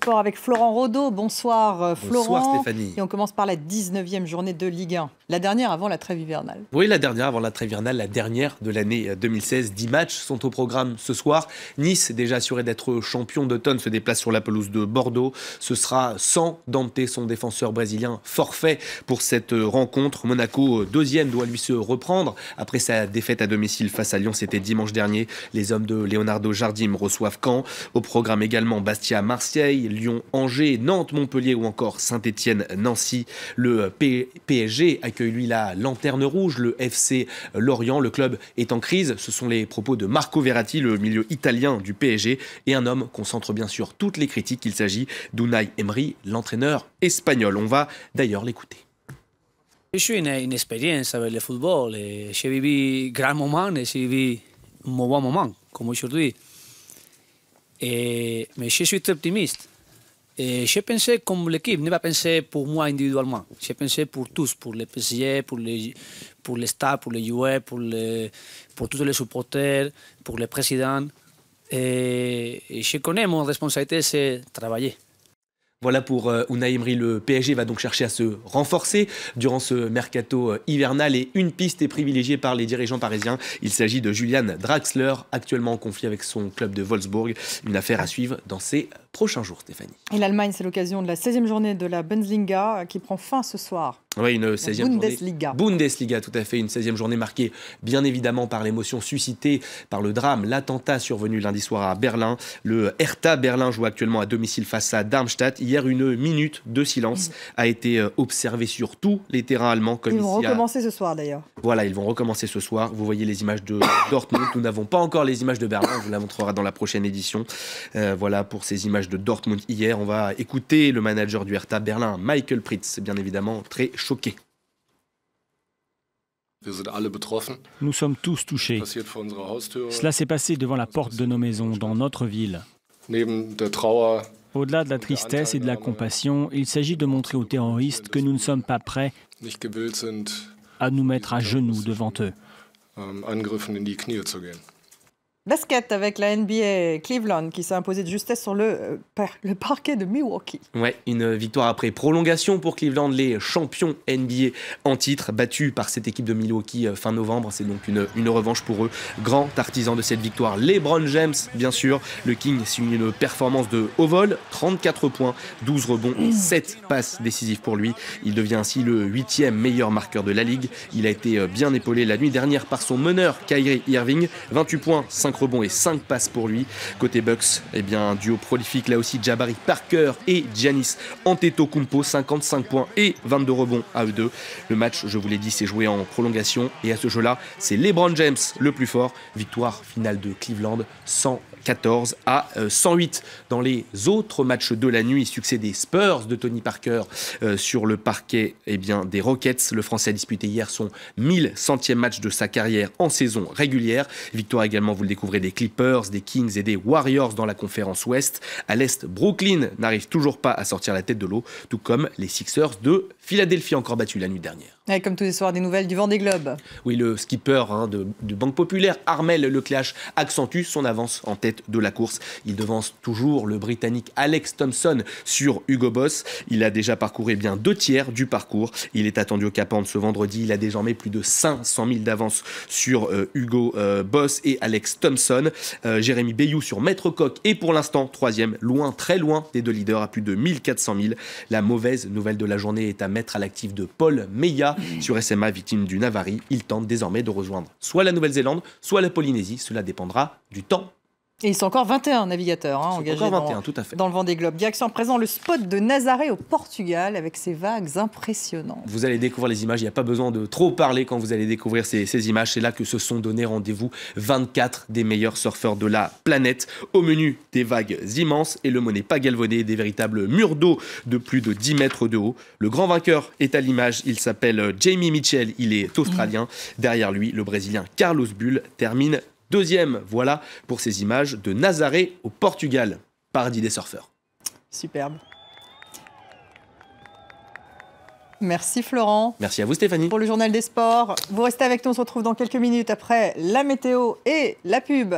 Sport avec Florent Rodeau. Bonsoir Florent. Bonsoir Stéphanie. Et on commence par la 19e journée de Ligue 1. La dernière avant la trêve hivernale. Oui, la dernière avant la trêve hivernale, la dernière de l'année 2016. 10 matchs sont au programme ce soir. Nice, déjà assuré d'être champion d'automne, se déplace sur la pelouse de Bordeaux. Ce sera sans Dante, son défenseur brésilien, forfait pour cette rencontre. Monaco, deuxième, doit lui se reprendre. Après sa défaite à domicile face à Lyon, c'était dimanche dernier. Les hommes de Leonardo Jardim reçoivent Caen. Au programme également Bastia-Marseille, Lyon-Angers, Nantes-Montpellier ou encore Saint-Étienne-Nancy. Le PSG accueille lui la lanterne rouge, le FC Lorient. Le club est en crise. Ce sont les propos de Marco Verratti, le milieu italien du PSG, et un homme concentre bien sûr toutes les critiques. Il s'agit d'Unai Emery, l'entraîneur espagnol. On va d'ailleurs l'écouter. Je suis une expérience avec le football. J'ai vécu grands moments et j'ai vécu un mauvais moment, comme aujourd'hui. Mais je suis très optimiste. Et j'ai pensé comme l'équipe, je n'ai pas pensé pour moi individuellement. J'ai pensé pour tous, pour les PSG, pour les staff, pour les joueurs, pour tous les supporters, pour les présidents. Et je connais mon responsabilité, c'est travailler. Voilà pour Unai Emery. Le PSG va donc chercher à se renforcer durant ce mercato hivernal et une piste est privilégiée par les dirigeants parisiens. Il s'agit de Julian Draxler, actuellement en conflit avec son club de Wolfsburg. Une affaire à suivre dans ces prochains jours, Stéphanie. Et l'Allemagne, c'est l'occasion de la 16e journée de la Bundesliga qui prend fin ce soir. Oui, une 16e Bundesliga. journée. Bundesliga, tout à fait. Une 16e journée marquée bien évidemment par l'émotion suscitée par le drame, l'attentat survenu lundi soir à Berlin. Le Hertha Berlin joue actuellement à domicile face à Darmstadt. Hier, une minute de silence a été observée sur tous les terrains allemands. Comme ils vont recommencer ce soir d'ailleurs. Voilà, ils vont recommencer ce soir. Vous voyez les images de Dortmund. Nous n'avons pas encore les images de Berlin. On vous la montrera dans la prochaine édition. Voilà pour ces images de Dortmund hier. On va écouter le manager du Hertha Berlin, Michael Pritz, bien évidemment très choqué. Nous sommes tous touchés. Cela s'est passé devant la porte de nos maisons, dans notre ville. Au-delà de la tristesse et de la compassion, il s'agit de montrer aux terroristes que nous ne sommes pas prêts à nous mettre à genoux devant eux. Basket avec la NBA, Cleveland qui s'est imposé de justesse sur le parquet de Milwaukee. Ouais, une victoire après prolongation pour Cleveland, les champions NBA en titre, battus par cette équipe de Milwaukee fin novembre. C'est donc une revanche pour eux. Grand artisan de cette victoire, LeBron James, bien sûr. Le King signe une performance de haut vol, 34 points, 12 rebonds et 7 passes décisives pour lui. Il devient ainsi le 8e meilleur marqueur de la ligue. Il a été bien épaulé la nuit dernière par son meneur Kyrie Irving, 28 points, 5 rebonds et 5 passes pour lui. Côté Bucks, eh bien, duo prolifique là aussi, Jabari Parker et Giannis Antetokounmpo, 55 points et 22 rebonds à eux deux. Le match, je vous l'ai dit, s'est joué en prolongation et à ce jeu-là, c'est LeBron James le plus fort. Victoire finale de Cleveland, 114 à 108. Dans les autres matchs de la nuit, succès des Spurs de Tony Parker sur le parquet des Rockets. Le Français a disputé hier son 1100e match de sa carrière en saison régulière. Victoire également, vous le découvrez, des Clippers, des Kings et des Warriors dans la conférence Ouest. À l'Est, Brooklyn n'arrive toujours pas à sortir la tête de l'eau, tout comme les Sixers de Philadelphie, encore battus la nuit dernière. Et comme tous les soirs, des nouvelles du Vendée Globe. Oui, le skipper de Banque Populaire, Armel Lecléache, accentue son avance en tête de la course. Il devance toujours le Britannique Alex Thompson sur Hugo Boss. Il a déjà parcouru 2 tiers du parcours. Il est attendu au Cap Horn ce vendredi. Il a désormais plus de 500 000 d'avance sur Hugo Boss et Alex Thompson. Jérémy Bayou sur Maître Coq est pour l'instant 3e, loin, très loin des 2 leaders, à plus de 1400 000. La mauvaise nouvelle de la journée est à mettre à l'actif de Paul Meillat sur SMA, victime d'une avarie. Il tente désormais de rejoindre soit la Nouvelle-Zélande, soit la Polynésie. Cela dépendra du temps. Et ils sont encore 21 navigateurs engagés dans le Vendée Globe. Direction à présent le spot de Nazaré au Portugal avec ses vagues impressionnantes. Vous allez découvrir les images, il n'y a pas besoin de trop parler quand vous allez découvrir ces images. C'est là que se sont donné rendez-vous 24 des meilleurs surfeurs de la planète. Au menu, des vagues immenses et le mot n'est pas galvaudé, des véritables murs d'eau de plus de 10 mètres de haut. Le grand vainqueur est à l'image, il s'appelle Jamie Mitchell, il est australien. Derrière lui, le Brésilien Carlos Bull termine 2e. Voilà pour ces images de Nazaré au Portugal, paradis des surfeurs. Superbe. Merci Florent. Merci à vous Stéphanie. Pour le journal des sports, vous restez avec nous, on se retrouve dans quelques minutes après la météo et la pub.